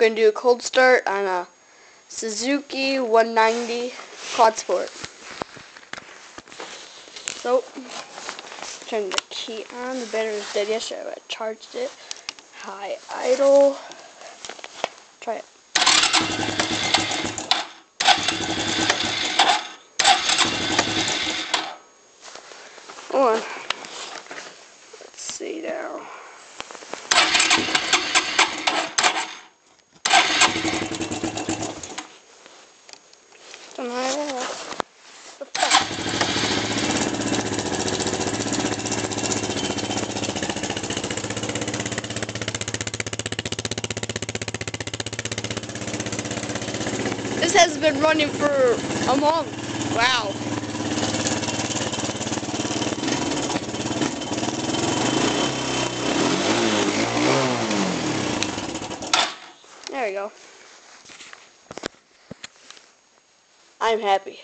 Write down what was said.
going to do a cold start on a Suzuki 190 quadsport. So, turn the key on. The battery is dead yesterday. I charged it. High idle. Try it. Hold on. Let's see now. Don't know how to the fuck? This has been running for a month. Wow. There we go. I'm happy.